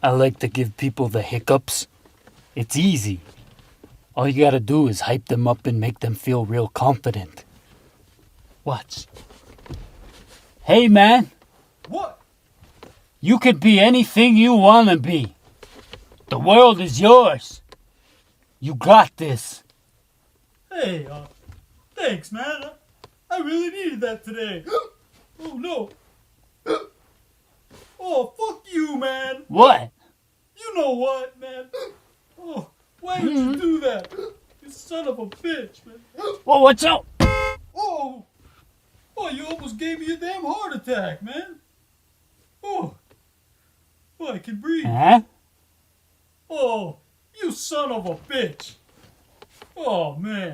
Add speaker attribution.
Speaker 1: I like to give people the hiccups. It's easy. All you gotta do is hype them up and make them feel real confident. Watch. Hey, man.
Speaker 2: What?
Speaker 1: You could be anything you wanna be. The world is yours. You got this.
Speaker 2: Hey, thanks, man. I really needed that today. Oh, no. Oh, fuck you, man.
Speaker 1: What?
Speaker 2: You know what, man? Oh, why did you do that? You son of a bitch, man.
Speaker 1: Well, what's up?
Speaker 2: Oh, you almost gave me a damn heart attack, man. Oh, I can breathe.
Speaker 1: Huh?
Speaker 2: Oh, you son of a bitch. Oh, man.